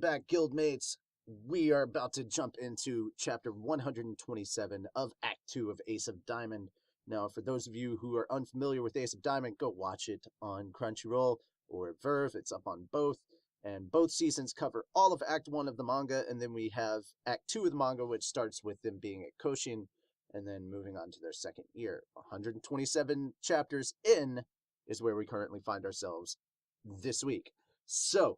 Welcome back, guildmates. We are about to jump into chapter 127 of Act 2 of Ace of Diamond. Now, for those of you who are unfamiliar with Ace of Diamond, go watch it on Crunchyroll or Verve. It's up on both. And both seasons cover all of Act 1 of the manga, and then we have Act 2 of the manga, which starts with them being at Koshin, and then moving on to their second year. 127 chapters in is where we currently find ourselves this week. So,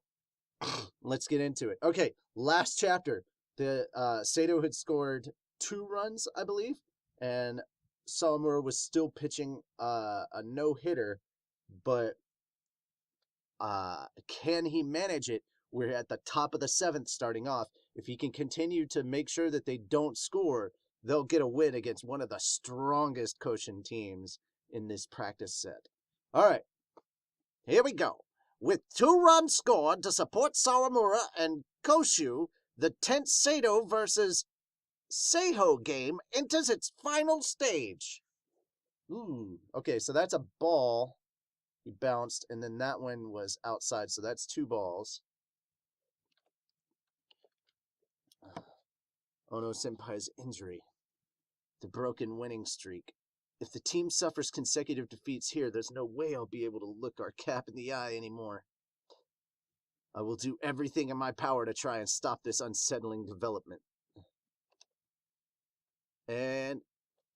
let's get into it. Okay, last chapter, the Seido had scored 2 runs, I believe, and Sawamura was still pitching a no-hitter, but can he manage it? We're at the top of the 7th starting off. If he can continue to make sure that they don't score, they'll get a win against one of the strongest Koshin teams in this practice set. All right, here we go. With 2 runs scored to support Sawamura and Koshu, the tense Seido versus Seiho game enters its final stage. Ooh, okay, so that's a ball. He bounced, and then that one was outside, so that's 2 balls. Ono Senpai's injury. The broken winning streak. If the team suffers consecutive defeats here, there's no way I'll be able to look our cap in the eye anymore. I will do everything in my power to try and stop this unsettling development. And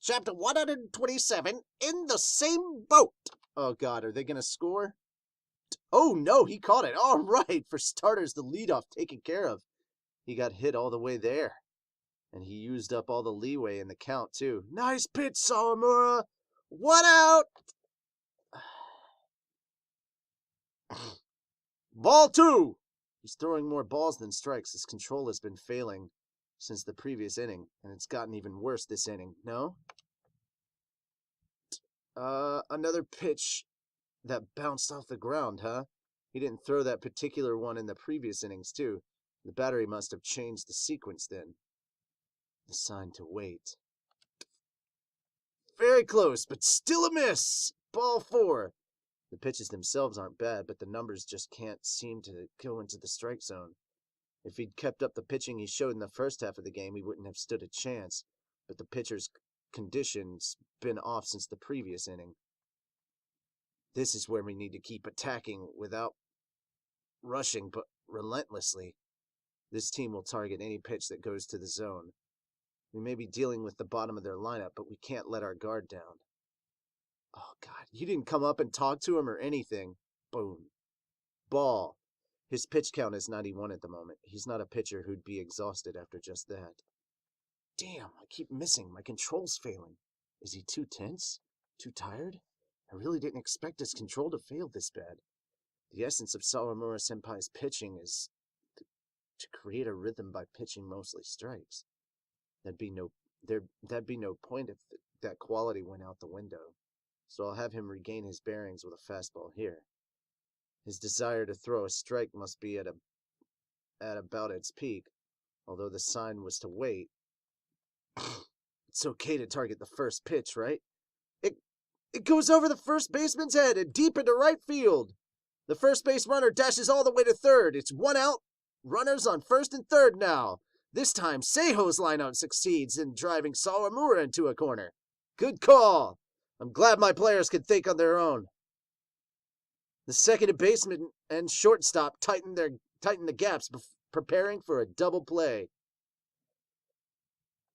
chapter 127, in the same boat. Oh God, are they going to score? Oh no, he caught it. All right, for starters, the leadoff taken care of. He got hit all the way there. And he used up all the leeway in the count, too. Nice pitch, Sawamura! 1 out! Ball 2! He's throwing more balls than strikes. His control has been failing since the previous inning, and it's gotten even worse this inning. No? Another pitch that bounced off the ground, huh? He didn't throw that particular one in the previous innings, too. The battery must have changed the sequence then. The sign to wait. Very close, but still a miss. Ball 4. The pitches themselves aren't bad, but the numbers just can't seem to go into the strike zone. If he'd kept up the pitching he showed in the first half of the game, he wouldn't have stood a chance. But the pitcher's condition's been off since the previous inning. This is where we need to keep attacking without rushing, but relentlessly. This team will target any pitch that goes to the zone. We may be dealing with the bottom of their lineup, but we can't let our guard down. Oh, God, you didn't come up and talk to him or anything. Boom. Ball. His pitch count is 91 at the moment. He's not a pitcher who'd be exhausted after just that. Damn, I keep missing. My control's failing. Is he too tense? Too tired? I really didn't expect his control to fail this bad. The essence of Sawamura Senpai's pitching is to create a rhythm by pitching mostly strikes. That'd be no point if that quality went out the window. So I'll have him regain his bearings with a fastball here. His desire to throw a strike must be at about its peak, although the sign was to wait. It's okay to target the first pitch, right? It goes over the first baseman's head and deep into right field. The first base runner dashes all the way to third. It's 1 out. Runners on first and third now. This time, Seiho's lineup succeeds in driving Sawamura into a corner. Good call. I'm glad my players can think on their own. The second baseman and shortstop tighten the gaps, preparing for a double play.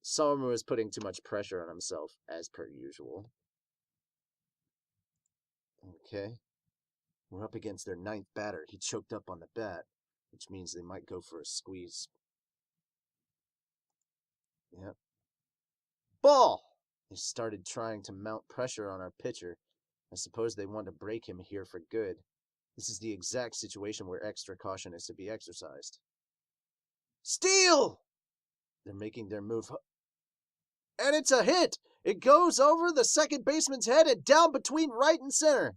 Sawamura is putting too much pressure on himself, as per usual. Okay. We're up against their 9th batter. He choked up on the bat, which means they might go for a squeeze. Yep. Ball! They started trying to mount pressure on our pitcher. I suppose they want to break him here for good. This is the exact situation where extra caution is to be exercised. Steal! They're making their move. And it's a hit! It goes over the second baseman's head and down between right and center.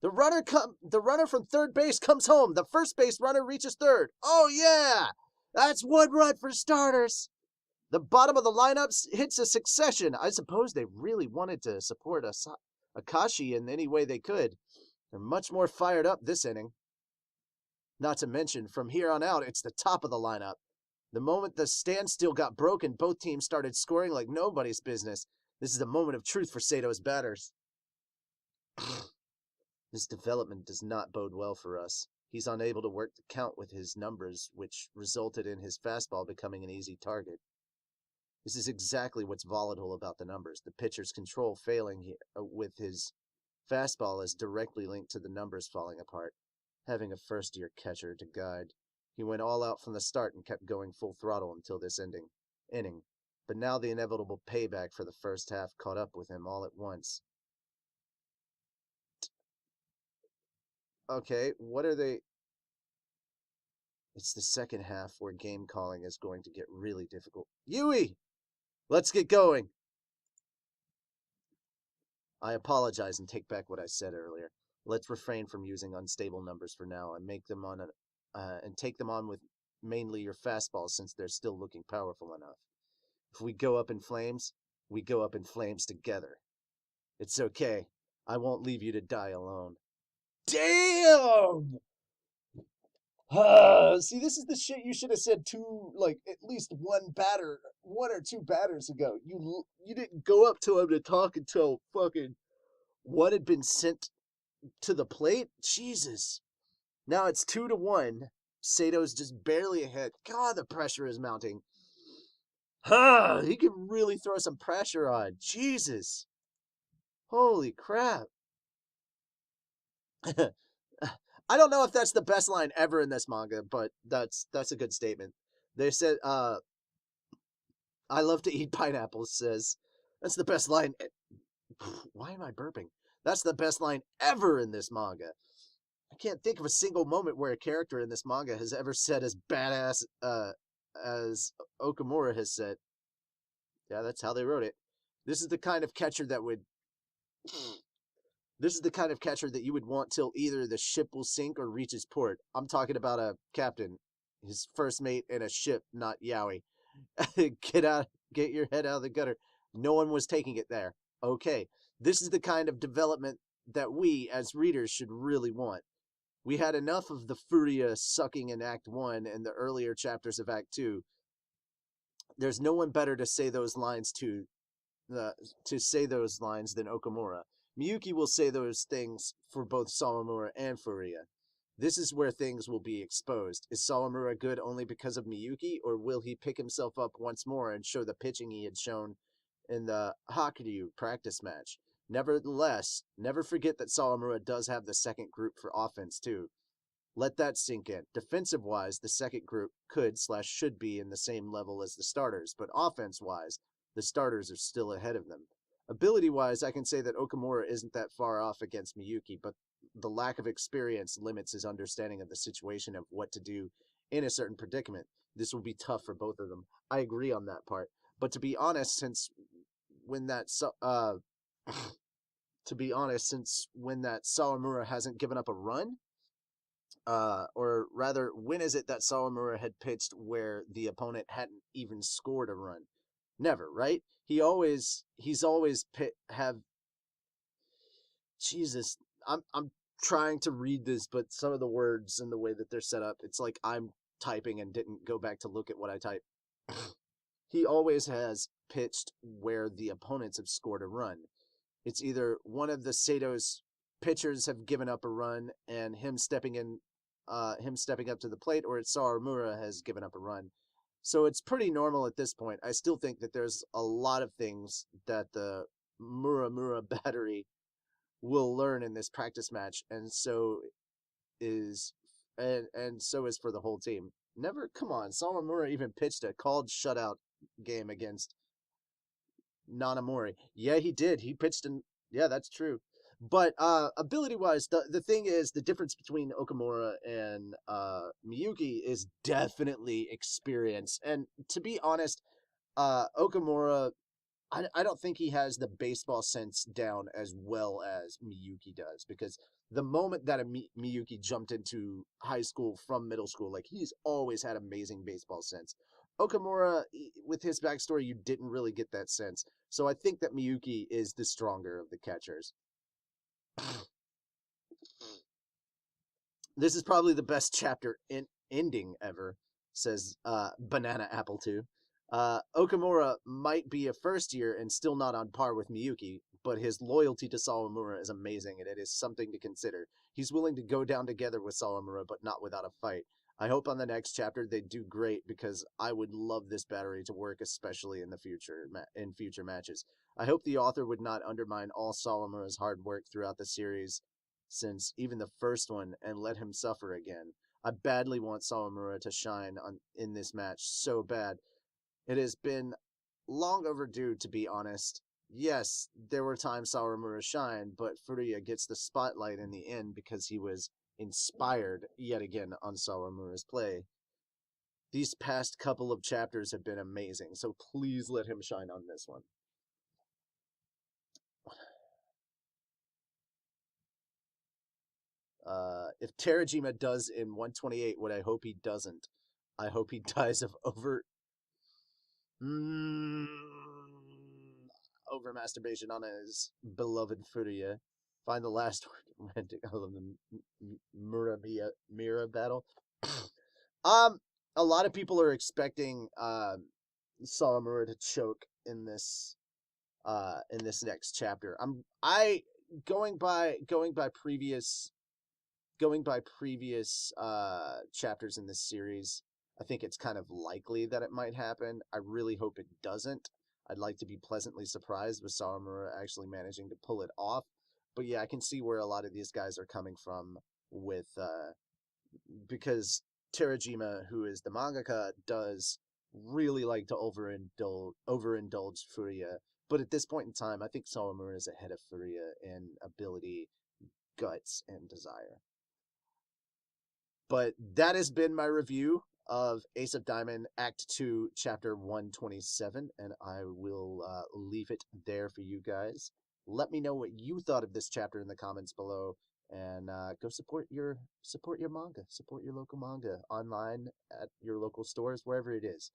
The runner from third base comes home. The first base runner reaches third. Oh yeah! That's 1 run for starters. The bottom of the lineups hits a succession. I suppose they really wanted to support Akashi in any way they could. They're much more fired up this inning. Not to mention, from here on out, it's the top of the lineup. The moment the standstill got broken, both teams started scoring like nobody's business. This is the moment of truth for Seido's batters. This development does not bode well for us. He's unable to work the count with his numbers, which resulted in his fastball becoming an easy target. This is exactly what's volatile about the numbers. The pitcher's control failing here with his fastball is directly linked to the numbers falling apart. Having a first-year catcher to guide, he went all out from the start and kept going full throttle until this inning. But now the inevitable payback for the first half caught up with him all at once. Okay, what are they? It's the second half where game calling is going to get really difficult. Yui! Let's get going! I apologize and take back what I said earlier. Let's refrain from using unstable numbers for now and take them on with mainly your fastballs since they're still looking powerful enough. If we go up in flames, we go up in flames together. It's okay. I won't leave you to die alone. Damn! See, this is the shit you should have said at least one or two batters ago. You didn't go up to him to talk until fucking what had been sent to the plate? Jesus. Now it's 2-1. Seido's just barely ahead. God, the pressure is mounting. He can really throw some pressure on. Jesus. Holy crap. I don't know if that's the best line ever in this manga, but that's a good statement. They said, I love to eat pineapples, says. That's the best line. Why am I burping? That's the best line ever in this manga. I can't think of a single moment where a character in this manga has ever said as badass as Okamura has said. Yeah, that's how they wrote it. This is the kind of catcher that you would want till either the ship will sink or reaches port. I'm talking about a captain, his first mate in a ship, not Yowie. Get your head out of the gutter. No one was taking it there. Okay, this is the kind of development that we, as readers, should really want. We had enough of the Furia sucking in Act 1 and the earlier chapters of Act 2. There's no one better to say those lines than Okamura. Miyuki will say those things for both Sawamura and Furia. This is where things will be exposed. Is Sawamura good only because of Miyuki, or will he pick himself up once more and show the pitching he had shown in the Hakuryu practice match? Nevertheless, never forget that Sawamura does have the second group for offense too. Let that sink in. Defensive-wise, the second group could/should be in the same level as the starters, but offense-wise, the starters are still ahead of them. Ability-wise, I can say that Okamura isn't that far off against Miyuki, but the lack of experience limits his understanding of the situation of what to do in a certain predicament. This will be tough for both of them. I agree on that part. But to be honest, since when that Sawamura hasn't given up a run, or rather, when is it that Sawamura had pitched where the opponent hadn't even scored a run? Never, right? He's always Jesus. I'm trying to read this, but some of the words and the way that they're set up, it's like I'm typing and didn't go back to look at what I typed. He always has pitched where the opponents have scored a run. It's either one of the Seido's pitchers have given up a run and him stepping up to the plate, or it's Sawamura has given up a run. So it's pretty normal at this point. I still think that there's a lot of things that the Muramura battery will learn in this practice match, and so is for the whole team. Come on, Sawamura even pitched a called shutout game against Nanamori. Yeah, he did. He pitched yeah, that's true. But ability-wise, the thing is, the difference between Okamura and Miyuki is definitely experience. And to be honest, Okamura, I don't think he has the baseball sense down as well as Miyuki does. Because the moment that Miyuki jumped into high school from middle school, like, he's always had amazing baseball sense. Okamura, with his backstory, you didn't really get that sense. So I think that Miyuki is the stronger of the catchers. This is probably the best chapter in ending ever, says Banana Apple 2. Okamura might be a first year and still not on par with Miyuki, but his loyalty to Sawamura is amazing and it is something to consider. He's willing to go down together with Sawamura, but not without a fight. I hope on the next chapter they do great because I would love this battery to work, especially in the future in future matches. I hope the author would not undermine all Sawamura's hard work throughout the series since even the first one and let him suffer again. I badly want Sawamura to shine in this match so bad. It has been long overdue, to be honest. Yes, there were times Sawamura shined, but Furuya gets the spotlight in the end because he was inspired yet again on Sawamura's play. These past couple of chapters have been amazing, so please let him shine on this one. If Terajima does in 128 what I hope he doesn't, I hope he dies of over masturbation on his beloved Furuya. Find the last word romantic. I love the Mira battle. A lot of people are expecting Sawamura to choke in this next chapter. I going by previous chapters in this series, I think it's kind of likely that it might happen. I really hope it doesn't. I'd like to be pleasantly surprised with Sawamura actually managing to pull it off. But yeah, I can see where a lot of these guys are coming from with because Terajima, who is the mangaka, does really like to overindulge Furuya. But at this point in time, I think Sawamura is ahead of Furuya in ability, guts, and desire. But that has been my review of Ace of Diamond Act 2, Chapter 127, and I will leave it there for you guys. Let me know what you thought of this chapter in the comments below, and go support your manga, support your local manga online at your local stores, wherever it is.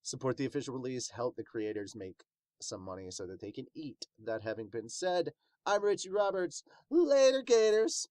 Support the official release, help the creators make some money so that they can eat. That having been said, I'm Richie Roberts. Later, Gators.